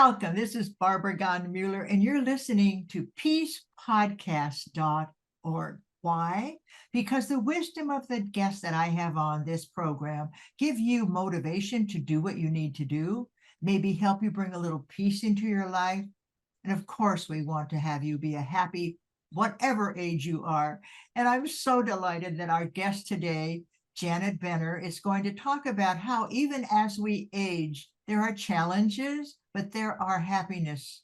Welcome. This is Barbara Gondmuller, and you're listening to peacepodcast.org. Why? Because the wisdom of the guests that I have on this program give you motivation to do what you need to do, maybe help you bring a little peace into your life. And of course, we want to have you be a happy, whatever age you are. And I'm so delighted that our guest today, Janet Benner, is going to talk about how even as we age, there are challenges, but there are happiness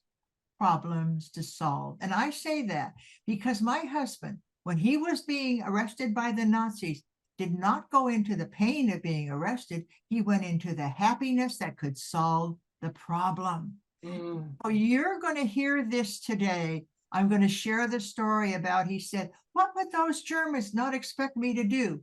problems to solve. And I say that because my husband, when he was being arrested by the Nazis, did not go into the pain of being arrested. He went into the happiness that could solve the problem. So you're going to hear this today. I'm going to share the story about, he said, what would those Germans not expect me to do?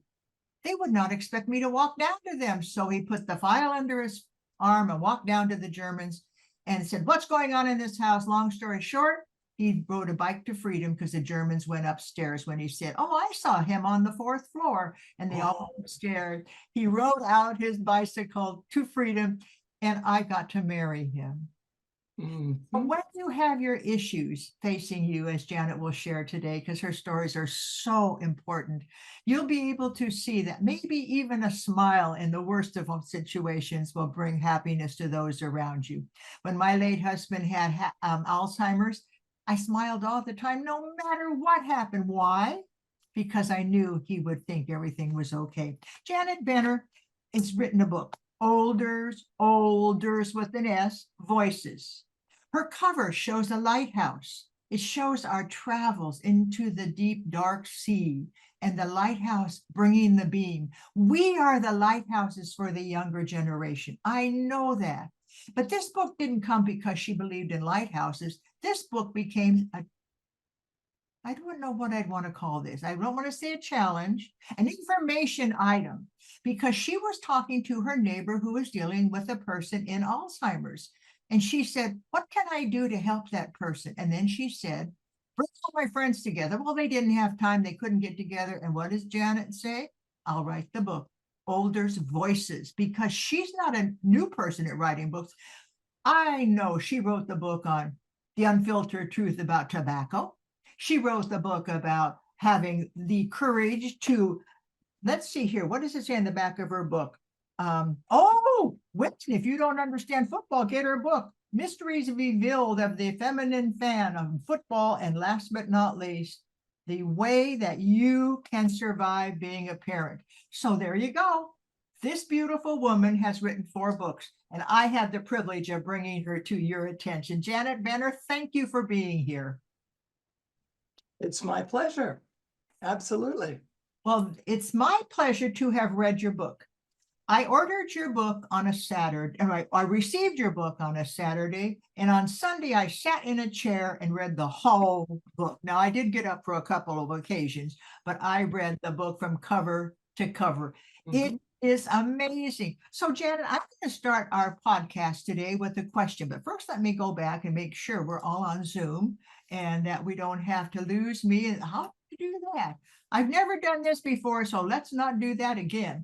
They would not expect me to walk down to them. So he put the file under his arm and walked down to the Germans and said, what's going on in this house? Long story short, he rode a bike to freedom because the Germans went upstairs when he said, oh, I saw him on the fourth floor. And they all went upstairs. He rode out his bicycle to freedom, and I got to marry him. But when you have your issues facing you, as Janet will share today, because her stories are so important, you'll be able to see that maybe even a smile in the worst of situations will bring happiness to those around you. When my late husband had Alzheimer's, I smiled all the time, no matter what happened. Why? Because I knew he would think everything was okay. Janet Benner has written a book, Olders with an S, Voices. Her cover shows a lighthouse. It shows our travels into the deep, dark sea and the lighthouse bringing the beam. We are the lighthouses for the younger generation. I know that. But this book didn't come because she believed in lighthouses. This book became I don't know what I'd want to call this. I don't want to say a challenge, an information item, because she was talking to her neighbor who was dealing with a person in Alzheimer's. And she said, what can I do to help that person? And then she said, bring all my friends together. Well, they didn't have time. They couldn't get together. And what does Janet say? I'll write the book, Older's Voices, because she's not a new person at writing books. I know she wrote the book on the unfiltered truth about tobacco. She wrote the book about having the courage to, let's see here, what does it say in the back of her book? Whitney, if you don't understand football, get her book, Mysteries Revealed of the Feminine Fan of Football, and last but not least, The Way That You Can Survive Being a Parent. So there you go. This beautiful woman has written 4 books, and I had the privilege of bringing her to your attention. Janet Benner, thank you for being here. It's my pleasure. Absolutely. Well, it's my pleasure to have read your book. I ordered your book on a Saturday, I received your book on a Saturday, and on Sunday I sat in a chair and read the whole book. Now, I did get up for a couple of occasions, but I read the book from cover to cover. It is amazing. So, Janet, I'm going to start our podcast today with a question, but first let me go back and make sure we're all on Zoom and that we don't have to lose me. And how do you do that? I've never done this before, so let's not do that again.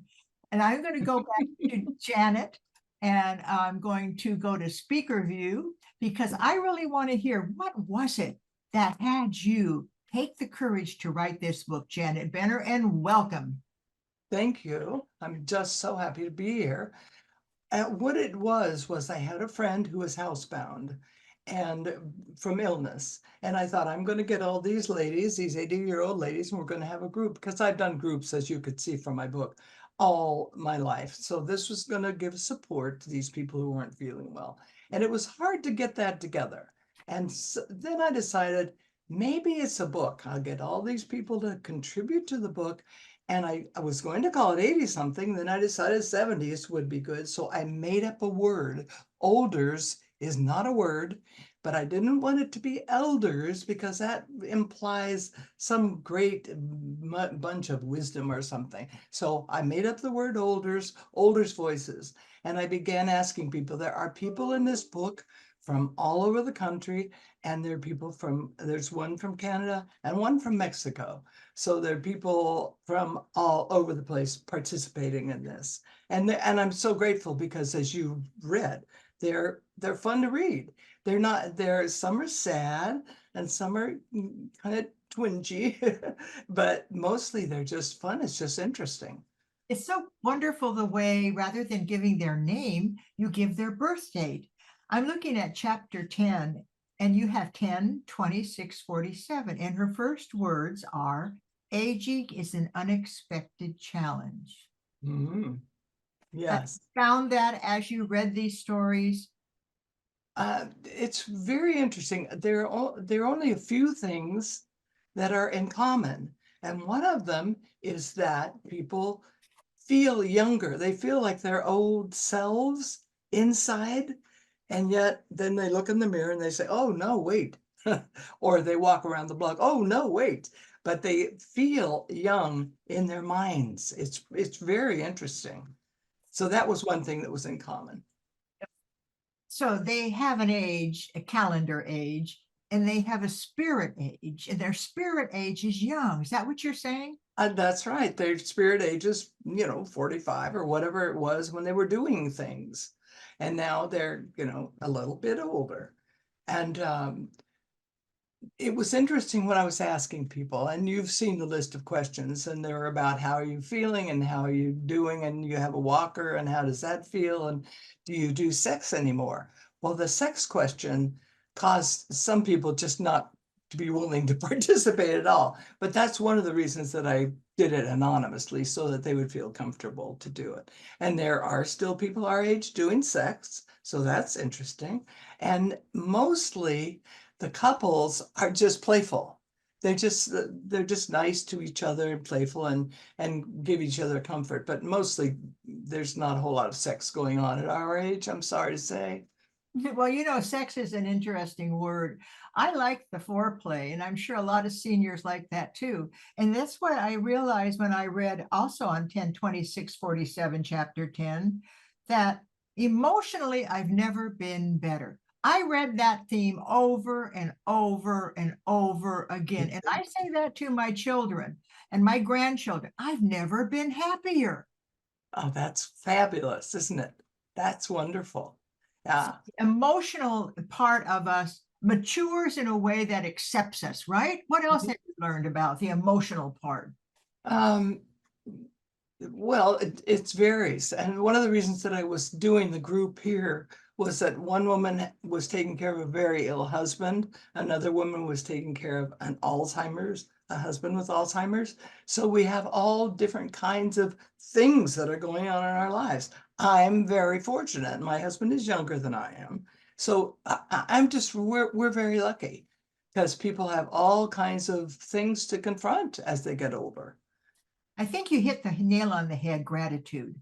And I'm going to go back to Janet, and I'm going to go to speaker view because I really want to hear, what was it that had you take the courage to write this book, Janet Benner, and welcome. Thank you. I'm just so happy to be here. What it was I had a friend who was housebound and from illness. And I thought, I'm going to get all these ladies, these 80-year-old ladies, and we're going to have a group, because I've done groups, as you could see from my book, all my life. So this was going to give support to these people who weren't feeling well. And it was hard to get that together. And so then I decided, maybe it's a book. I'll get all these people to contribute to the book. And I was going to call it 80 something. Then I decided 70s would be good. So I made up a word. Olders is not a word, but I didn't want it to be elders because that implies some great bunch of wisdom or something. So I made up the word olders voices. And I began asking people. There are people in this book from all over the country, and there are people there's one from Canada and one from Mexico. So there are people from all over the place participating in this. And I'm so grateful because, as you read, they're fun to read. They're not, some are sad and some are kind of twingy, but mostly they're just fun. It's just interesting. It's so wonderful the way, rather than giving their name, you give their birth date. I'm looking at chapter 10, and you have 10, 26, 47. And her first words are, aging is an unexpected challenge. Mhm. I Yes. found that as you read these stories. It's very interesting. There are only a few things that are in common, and one of them is that people feel younger. They feel like their old selves inside, and yet then they look in the mirror and they say, "Oh no, wait," or they walk around the block, "Oh no, wait." But they feel young in their minds. It's very interesting. So that was one thing that was in common. So they have an age, a calendar age, and they have a spirit age, and their spirit age is young. Is that what you're saying? That's right. Their spirit age is, 45 or whatever it was when they were doing things. And now they're, a little bit older. And it was interesting when I was asking people, and you've seen the list of questions, and they're about how are you feeling and how are you doing, and you have a walker, and how does that feel, and do you do sex anymore? Well, the sex question caused some people just not to be willing to participate at all. But that's one of the reasons that I did it anonymously, so that they would feel comfortable to do it. And there are still people our age doing sex, so that's interesting. And mostly the couples are just playful. They're just nice to each other and playful and give each other comfort. But mostly there's not a whole lot of sex going on at our age, I'm sorry to say. Well, sex is an interesting word. I like the foreplay, and I'm sure a lot of seniors like that too. And that's what I realized when I read also on 10, 26, 47, chapter 10, that emotionally, I've never been better. I read that theme over and over and over again. And I say that to my children and my grandchildren. I've never been happier. Oh, that's fabulous, isn't it? That's wonderful. So Yeah. the emotional part of us matures in a way that accepts us, right? What else have you learned about the emotional part? Um, Well, it varies. And one of the reasons that I was doing the group here was that one woman was taking care of a very ill husband. Another woman was taking care of a husband with Alzheimer's. So we have all different kinds of things that are going on in our lives. I'm very fortunate. My husband is younger than I am. So we're very lucky because people have all kinds of things to confront as they get older. I think you hit the nail on the head, gratitude.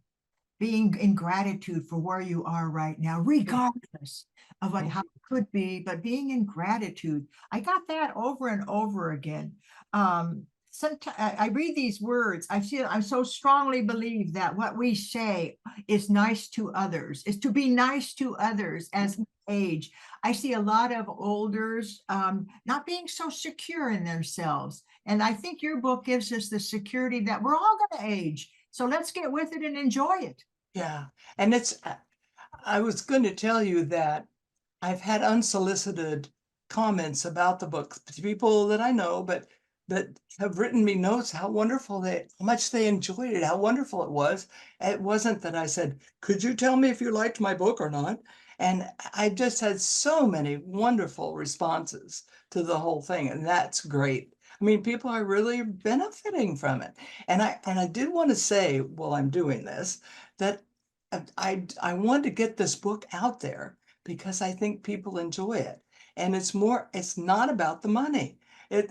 Being in gratitude for where you are right now, regardless of how it could be, but being in gratitude. I got that over and over again. Sometimes I read these words. I so strongly believe that what we say is nice to others, is to be nice to others as we age. I see a lot of olders not being so secure in themselves. And I think your book gives us the security that we're all going to age. So let's get with it and enjoy it. Yeah, and I was going to tell you that I've had unsolicited comments about the book, people that I know, but that have written me notes how much they enjoyed it, how wonderful it was. It wasn't that I said, "Could you tell me if you liked my book or not?" And I just had so many wonderful responses to the whole thing, and that's great. I mean, people are really benefiting from it. And I did want to say while I'm doing this that I wanted to get this book out there because I think people enjoy it. And it's not about the money.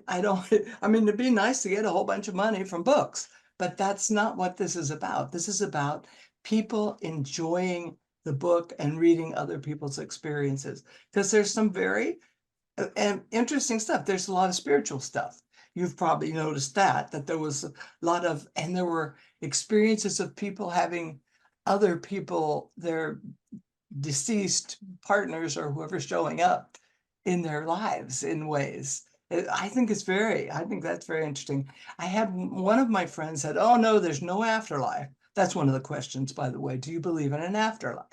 I don't, I mean, it'd be nice to get a whole bunch of money from books, but that's not what this is about. This is about people enjoying the book and reading other people's experiences. Because there's some very and interesting stuff. There's a lot of spiritual stuff. You've probably noticed that there was a lot of, and there were experiences of people having other people, their deceased partners or whoever's showing up in their lives in ways. I think that's very interesting. I had one of my friends said, "Oh no, there's no afterlife." That's one of the questions, by the way. Do you believe in an afterlife?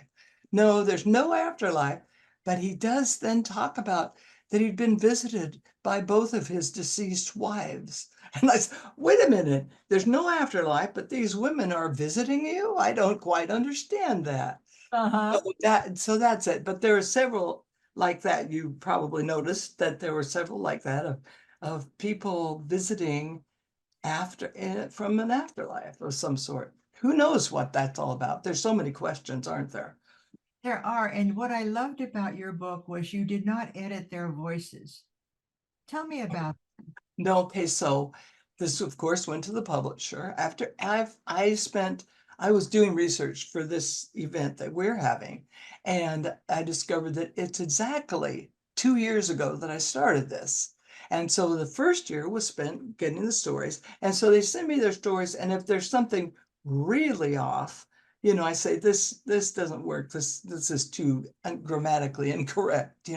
No, there's no afterlife, but he does then talk about that he'd been visited by both of his deceased wives. And I said, wait a minute, there's no afterlife, but these women are visiting you? I don't quite understand that. Uh-huh. So that's it. But there are several like that. You probably noticed that there were several like that of people visiting from an afterlife of some sort. Who knows what that's all about? There's so many questions, aren't there? There are. And what I loved about your book was you did not edit their voices. Tell me about. No, okay, so this of course went to the publisher after I was doing research for this event that we're having, and I discovered that it's exactly 2 years ago that I started this. And so the first year was spent getting the stories. And so they send me their stories, and if there's something really off, I say this doesn't work. This is too grammatically incorrect,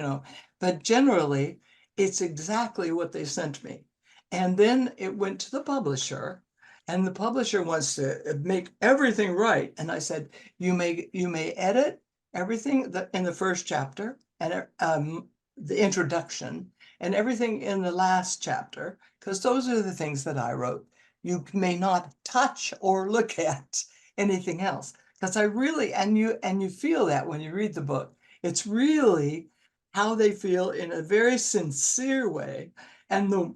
But generally, it's exactly what they sent me. And then it went to the publisher, and the publisher wants to make everything right. And I said, you may edit everything in the first chapter and the introduction and everything in the last chapter, because those are the things that I wrote. You may not touch or look at anything else, because I really, and you feel that when you read the book, it's really how they feel in a very sincere way, and the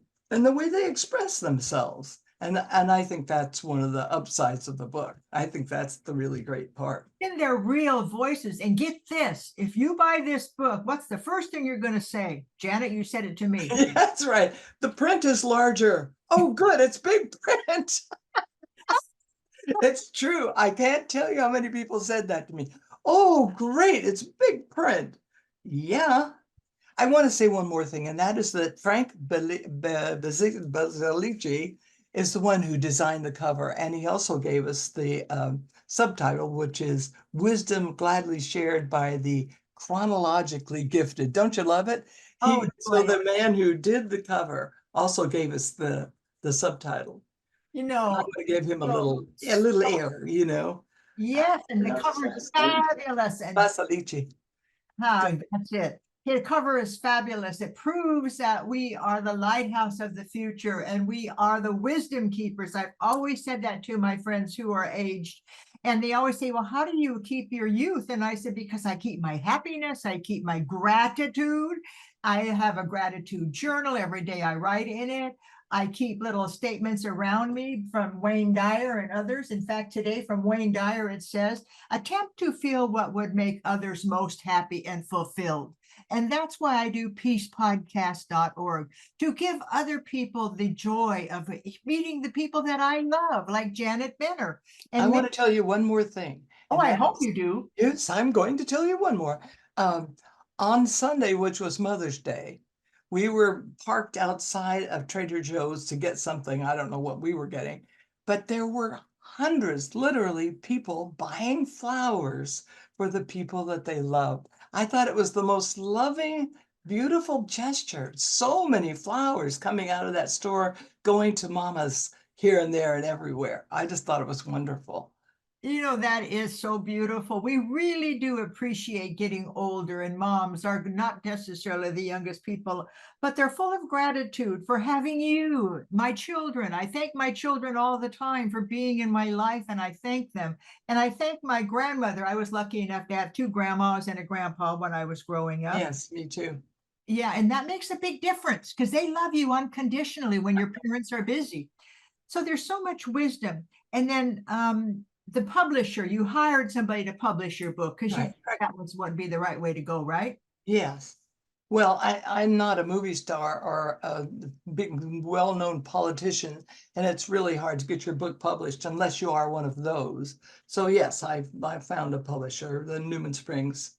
way they express themselves. And I think that's one of the upsides of the book. I think that's the really great part. In their real voices. And get this, if you buy this book, what's the first thing you're going to say? Janet, you said it to me. That's right. The print is larger. Oh, good. It's big print. It's true. I can't tell you how many people said that to me. Oh, great. It's big print. Yeah. I want to say one more thing, and that is that Frank Basilici is the one who designed the cover, and he also gave us the subtitle, which is Wisdom Gladly Shared by the Chronologically Gifted. Don't you love it? Oh, So boy. the man who did the cover also gave us the subtitle. You I'm know, going to give him a so, little air. yes, and the No, cover is that's good. fabulous. And Basilici. that's it. The cover is fabulous. It proves that we are the lighthouse of the future and we are the wisdom keepers. I've always said that to my friends who are aged. And they always say, well, how do you keep your youth? And I said, because I keep my happiness, I keep my gratitude. I have a gratitude journal. Every day I write in it. I keep little statements around me from Wayne Dyer and others. In fact, today from Wayne Dyer, it says, attempt to feel what would make others most happy and fulfilled. And that's why I do peacepodcast.org, to give other people the joy of meeting the people that I love, like Janet Benner. I And want to tell you one more thing. oh, And I that hope is, you do. yes, I'm going to tell you one more. On Sunday, which was Mother's Day, we were parked outside of Trader Joe's to get something. I don't know what we were getting, but there were hundreds, literally, people buying flowers for the people that they loved. I thought it was the most loving, beautiful gesture. So many flowers coming out of that store, going to mamas here and there and everywhere. I just thought it was wonderful. That is so beautiful. We really do appreciate getting older, and moms are not necessarily the youngest people, but they're full of gratitude for having you, my children. I thank my children all the time for being in my life, and I thank them. And I thank my grandmother. I was lucky enough to have two grandmas and a grandpa when I was growing up. Yes, me too. Yeah, and that makes a big difference because they love you unconditionally when your parents are busy. So there's so much wisdom. And then the publisher, you hired somebody to publish your book because you Right. that was what would be the right way to go, right? Yes. Well, I'm not a movie star or a big, well-known politician, and it's really hard to get your book published unless you are one of those. So yes, I found a publisher, the Newman Springs.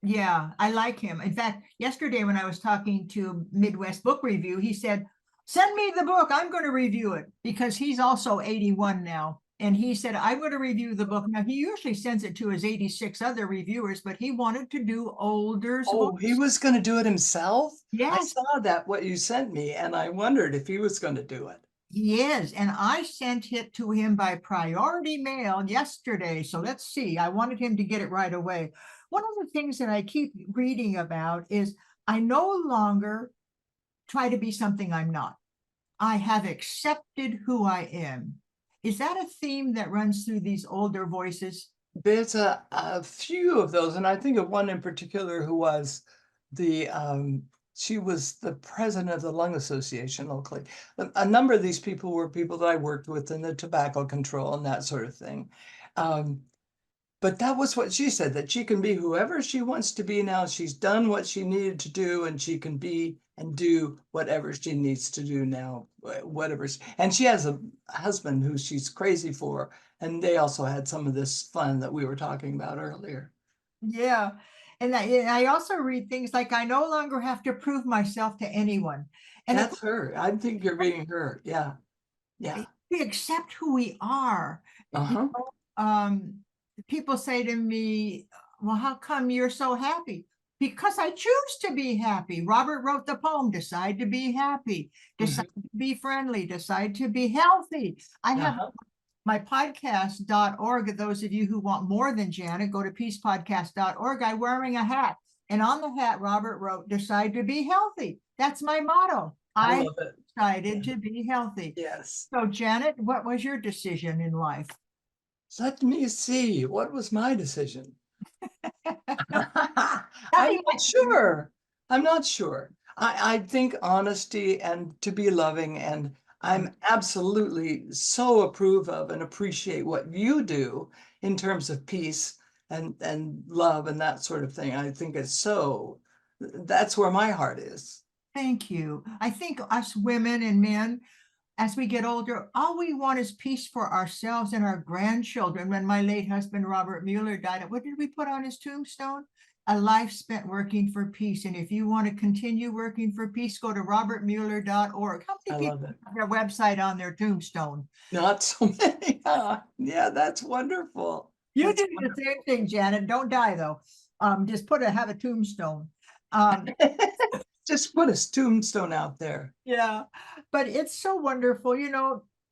Yeah, I like him. In fact, yesterday when I was talking to Midwest Book Review, he said, send me the book. I'm going to review it because he's also 81 now. And he said, I'm going to review the book. Now, he usually sends it to his 86 other reviewers, but he wanted to do older Oh, books. he was going to do it himself? I Yes, saw that, what you sent me, and I wondered if he was going to do it. he is. And I sent it to him by priority mail yesterday. So let's see. I wanted him to get it right away. One of the things that I keep reading about is I no longer try to be something I'm not. I have accepted who I am. Is that a theme that runs through these older voices? There's a few of those, and I think of one in particular who was the she was the president of the Lung Association locally. A number of these people were people that I worked with in the tobacco control and that sort of thing. Um, but that was what she said, that she can be whoever she wants to be now. She's done what she needed to do, and she can be and do whatever she needs to do now, whatever. And she has a husband who she's crazy for, and they also had some of this fun that we were talking about earlier. Yeah. And I also read things like, I no longer have to prove myself to anyone. And That's her. I think you're being her. Yeah. Yeah. we accept who we are. Uh-huh. Um, people say to me, well, how come you're so happy? Because I choose to be happy. Robert wrote the poem, Decide to Be Happy, decide to be friendly, decide to be healthy. I have Uh-huh. my podcast.org. Those of you who want more than Janet, go to peacepodcast.org. I'm wearing a hat. And on the hat, Robert wrote, Decide to Be Healthy. That's my motto. I I love it. decided to be healthy. Yes. So, Janet, what was your decision in life? Let me see. What was my decision? I'm Nothing not sure. I'm not sure. I think honesty and to be loving, and I'm absolutely so approve of and appreciate what you do in terms of peace and love and that sort of thing. I think it's so, that's where my heart is. Thank you. I think us women and men, as we get older, all we want is peace for ourselves and our grandchildren. When my late husband, Robert Mueller, died, what did we put on his tombstone? A life spent working for peace. And if you want to continue working for peace, go to robertmueller.org. How I many love people it. have their website on their tombstone? Not so many. Yeah, that's wonderful. You That's do the same thing, Janet. Don't die though. Just have a tombstone. just put a tombstone out there. Yeah, but it's so wonderful.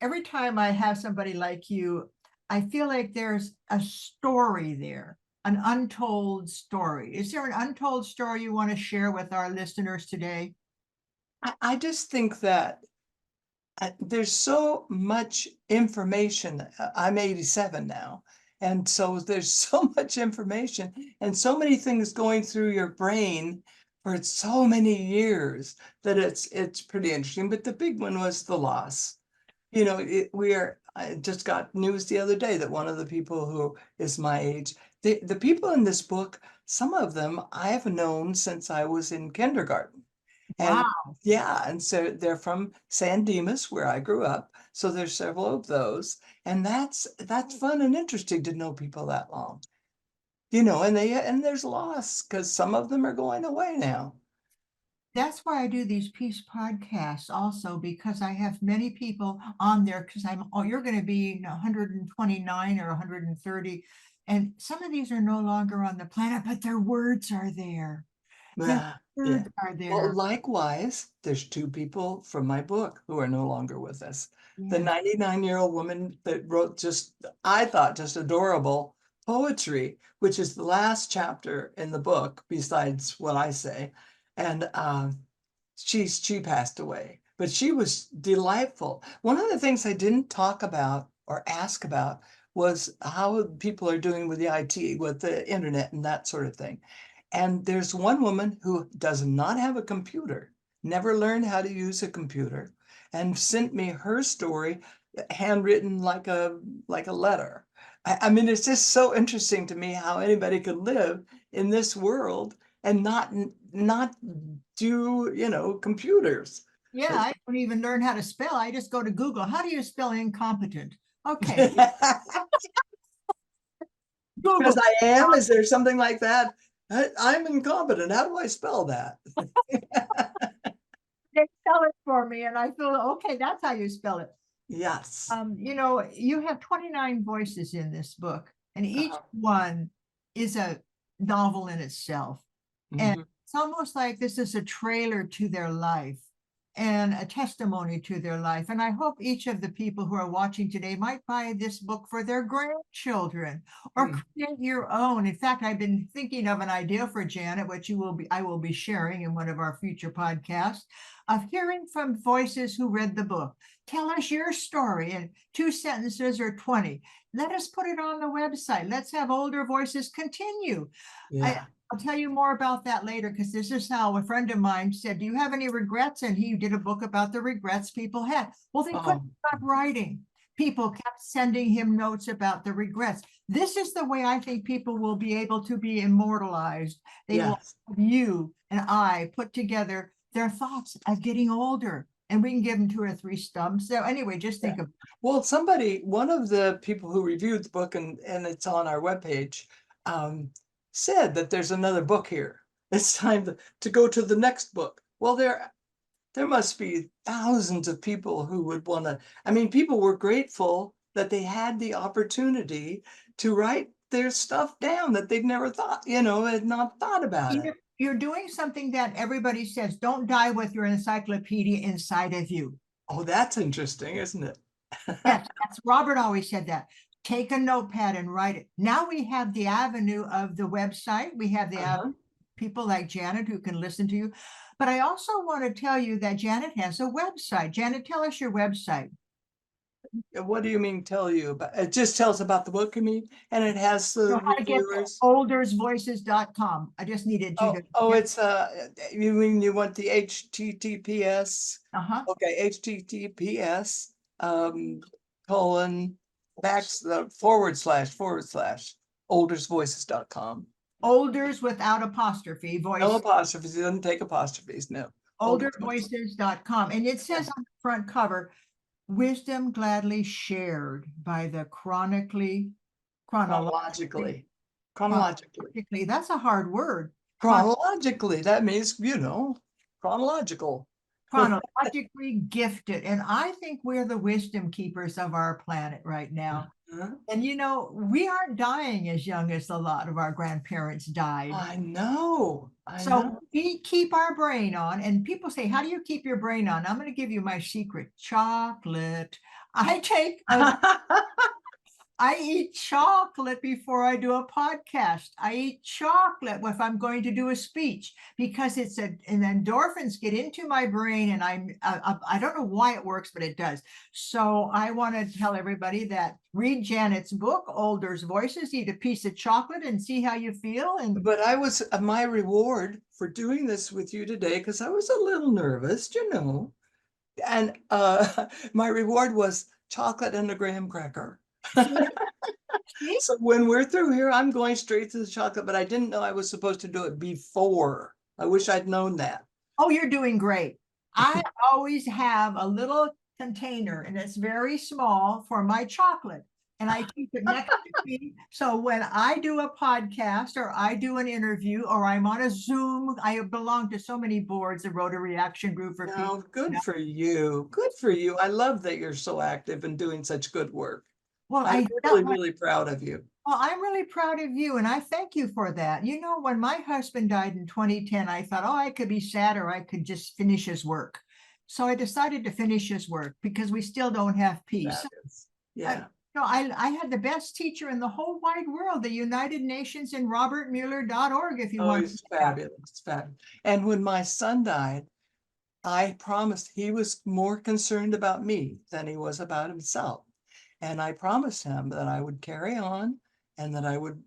Every time I have somebody like you, I feel like there's a story there, an untold story. Is there an untold story you want to share with our listeners today? I just think that there's so much information. I'm 87 now. And so there's so much information and so many things going through your brain for so many years that it's pretty interesting. But the big one was the loss. I just got news the other day that one of the people who is my age, the people in this book, some of them I have known since I was in kindergarten. And Wow, yeah, and so they're from San Dimas, where I grew up. So there's several of those. And that's fun and interesting to know people that long. And there's loss because some of them are going away now. that's why I do these peace podcasts also, because I have many people on there because you're going to be 129 or 130. And some of these are no longer on the planet, but their words are there. Their Yeah, yeah. words are Well, there. likewise, there's two people from my book who are no longer with us. The Yes. 99-year-old woman that wrote I thought, just adorable poetry, which is the last chapter in the book, besides what I say. And she passed away, but she was delightful. One of the things I didn't talk about or ask about was how people are doing with the IT, with the internet and that sort of thing. And there's one woman who does not have a computer, never learned how to use a computer, and sent me her story, handwritten like a letter. I mean, it's just so interesting to me how anybody could live in this world and not do, computers. Yeah, It's- I don't even learn how to spell. I just go to Google. How do you spell incompetent? Okay, Google. Because I am, is there something like that? I'm incompetent. How do I spell that? They spell it for me, and I feel okay. That's how you spell it. Yes. You have 29 voices in this book, and each Uh-huh. one is a novel in itself. And Mhm. it's almost like this is a trailer to their life. and a testimony to their life. And I hope each of the people who are watching today might buy this book for their grandchildren or Mm. create your own. In fact, I've been thinking of an idea for Janet, which I will be sharing in one of our future podcasts, of hearing from voices who read the book. Tell us your story in 2 sentences or 20. Let us put it on the website. Let's have older voices continue. Yeah. I'll tell you more about that later, because this is how a friend of mine said, do you have any regrets? And he did a book about the regrets people had. Well, they couldn't Oh, stop writing. People kept sending him notes about the regrets. This is the way I think people will be able to be immortalized. They will yes. have you and I put together their thoughts as getting older, and we can give them 2 or 3 stumps. So anyway, just think of Well, one of the people who reviewed the book, and it's on our webpage, said that there's another book here. It's time to go to the next book. Well, there must be thousands of people who would want to. I mean, people were grateful that they had the opportunity to write their stuff down that they'd never thought, had not thought about it. you're doing something that everybody says, don't die with your encyclopedia inside of you. Oh, that's interesting, isn't it? Yes, that's Robert always said that. Take a notepad and write it. Now we have the avenue of the website. We have the Uh-huh. people like Janet who can listen to you. But I also want to tell you that Janet has a website. Janet, tell us your website. What do you mean tell you about? It just tells about the book, you mean? And it has the So how to get there, reviewers. oldersvoices.com. I just needed you Oh, to. oh, it's you mean you want the HTTPS? Uh-huh. Okay, HTTPS colon // oldersvoices.com. Olders without apostrophe, No voice, apostrophes, it doesn't take apostrophes, no. Oldersvoices. oldervoices.com. And it says on the front cover, wisdom gladly shared by the chronologically. Chronologically. That's a hard word. Chronologically, that means, chronological. Chronologically gifted. And I think we're the wisdom keepers of our planet right now. Huh? And we aren't dying as young as a lot of our grandparents died. I know. So we keep our brain on, and people say, how do you keep your brain on? I'm going to give you my secret: chocolate. I take I eat chocolate before I do a podcast. I eat chocolate if I'm going to do a speech, because and endorphins get into my brain, and I don't know why it works, but it does. So I want to tell everybody that read Janet's book, Older's Voices, eat a piece of chocolate and see how you feel. And But I was my reward for doing this with you today, because I was a little nervous, and my reward was chocolate and a graham cracker. see, So when we're through here, I'm going straight to the chocolate, but I didn't know I was supposed to do it before. I wish I'd known that. oh, you're doing great. I always have a little container, and it's very small, for my chocolate. And I keep it next to me. So when I do a podcast or I do an interview or I'm on a Zoom, I belong to so many boards, the Rotary Action Group for People. No, good for you. Good for you. I love that you're so active and doing such good work. Well, I'm I really, felt like, really proud of you. well, I'm really proud of you, and I thank you for that. When my husband died in 2010, I thought, oh, I could be sad, or I could just finish his work. So I decided to finish his work because we still don't have peace. That is, yeah. I had the best teacher in the whole wide world, the United Nations, and robertmueller.org, if you Oh, want it's to check out. fabulous. It's fabulous. And when my son died, I promised he was more concerned about me than he was about himself. And I promised him that I would carry on, and that I would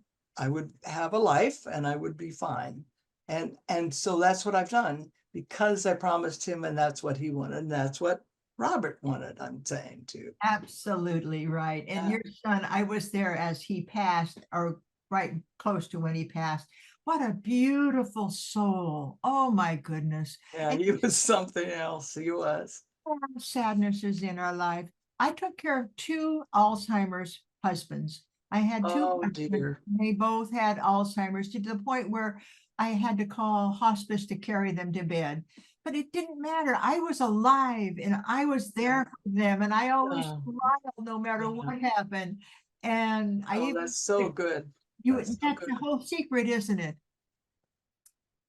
have a life, and I would be fine. And so that's what I've done, because I promised him, and that's what he wanted, and that's what Robert wanted, I'm saying too. Absolutely right. And Yeah. your son, I was there as he passed, or right close to when he passed. What a beautiful soul. Oh my goodness. Yeah, And he was something else. He was. sadness is in our life. I took care of 2 Alzheimer's husbands. I had 2 Oh husbands. dear. They both had Alzheimer's, to the point where I had to call hospice to carry them to bed. But it didn't matter. I was alive and I was there for them. And I always Oh, smiled no matter yeah. what happened. And I Oh, even, that's so good. you, That's so that's good. the whole secret, isn't it?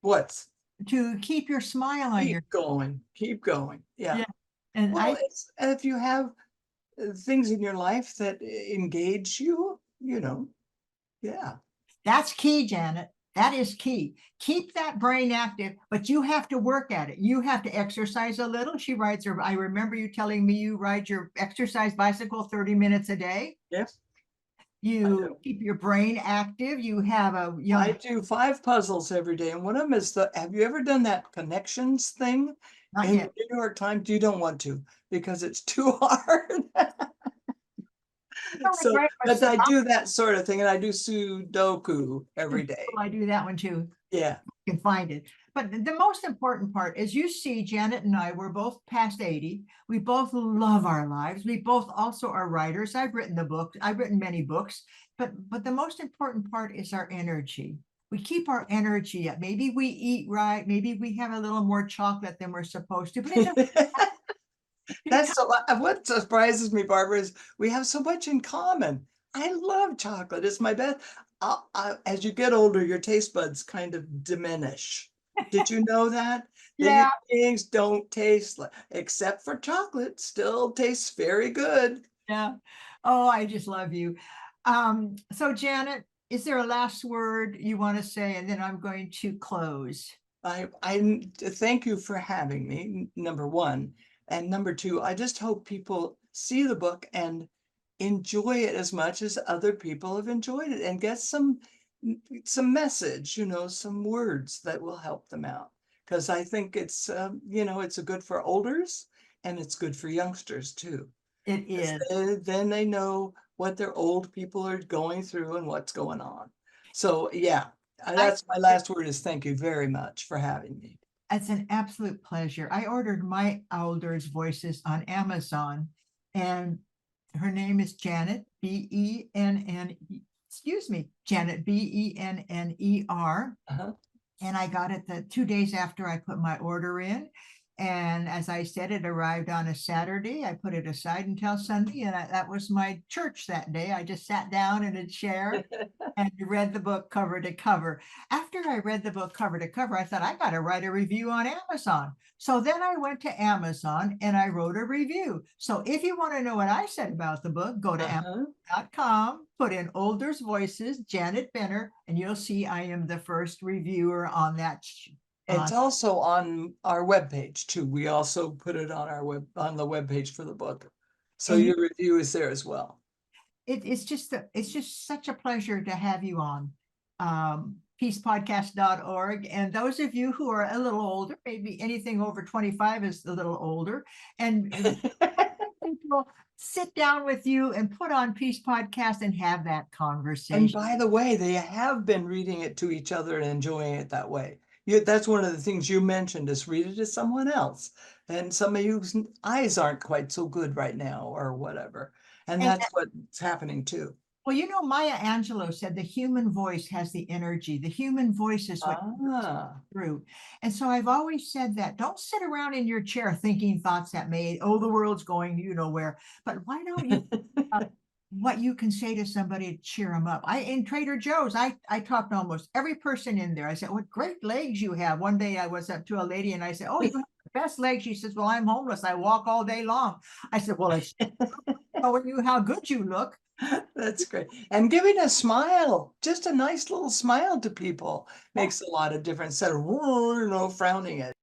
What? to keep your smile on your, Keep going, keep going. Yeah. yeah. And Well, I, if you have things in your life that engage you, yeah. that's key, Janet. That is key. Keep that brain active, but you have to work at it. You have to exercise a little. She rides her, I remember you telling me you ride your exercise bicycle 30 minutes a day. Yes, I You do. keep your brain active. You have a I young, do 5 puzzles every day, and one of them is have you ever done that connections thing not in the yet. New York Times? You don't want to because it's too hard. Really So, great with but I Sudoku. do that sort of thing, and I do Sudoku every day. I do that one too. Yeah. Can find it. But the most important part is you see, Janet and I, we're both past 80. We both love our lives. We both also are writers. I've written the book. I've written many books, but the most important part is our energy. We keep our energy up. Maybe we eat right. Maybe we have a little more chocolate than we're supposed to. But it That's what surprises me, Barbara, is we have so much in common. I love chocolate. It's my best. As you get older, your taste buds kind of diminish. Did you know that? yeah, Things don't taste like, except for chocolate, still tastes very good. yeah. Oh, I just love you. So Janet, is there a last word you want to say? And then I'm going to close. I thank you for having me, number one. And number two, I just hope people see the book and enjoy it as much as other people have enjoyed it and get some message, some words that will help them out. Because I think it's good for olders and it's good for youngsters too. It 'Cause is. then they know what their old people are going through and what's going on. So yeah, I that's my last word is thank you very much for having me. It's an absolute pleasure. I ordered my Elders Voices on Amazon, and her name is Janet, Benne, excuse me, Janet, Benner. Uh-huh. And I got it the 2 days after I put my order in. And as I said, it arrived on a Saturday. I put it aside until Sunday, and that was my church that day. I just sat down in a chair and read the book cover to cover. After I read the book cover to cover, I thought I got to write a review on Amazon. So then I went to Amazon and I wrote a review. So if you want to know what I said about the book, go to Uh-huh. Amazon.com, put in Older's Voices, Janet Benner, and you'll see I am the first reviewer on that. It's also on our webpage too. We also put it on on the webpage for the book. So And your review is there as well. it's just such a pleasure to have you on peacepodcast.org. And those of you who are a little older, maybe anything over 25 is a little older, and people sit down with you and put on Peace Podcast and have that And conversation. by the way, they have been reading it to each other and enjoying it that way. That's one of the things you mentioned is read it to someone else. And some of whose eyes aren't quite so good right now or whatever. And And that's what's happening too. well, Maya Angelou said the human voice has the energy. The human voice is what Ah. through. And so I've always said that don't sit around in your chair thinking thoughts that may, oh, the world's going, where. But why don't you what you can say to somebody to cheer them up? In Trader Joe's, I talked to almost every person in there. I said, what great legs you have. One day I was up to a lady and I said, oh, you have the best legs. She says, well, I'm homeless. I walk all day long. I said, well, it's showing you how good you look. That's great. And giving a smile, just a nice little smile to people makes a lot of difference instead of frowning at.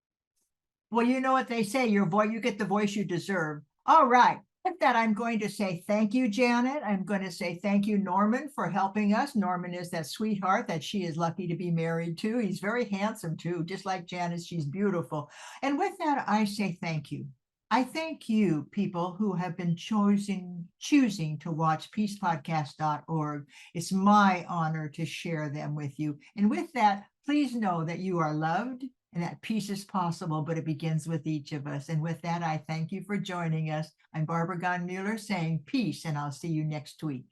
Well, you know what they say, your voice, you get the voice you deserve. All right. With that, I'm going to say thank you, Janet. I'm going to say thank you, Norman, for helping us. Norman is that sweetheart that she is lucky to be married to. He's very handsome too, just like Janet. She's beautiful. And with that, I say thank you. I thank you, people who have been choosing to watch peacepodcast.org. It's my honor to share them with you. And with that, please know that you are loved and that peace is possible, but it begins with each of us. And with that, I thank you for joining us. I'm Barbara Gunn Mueller saying peace, and I'll see you next week.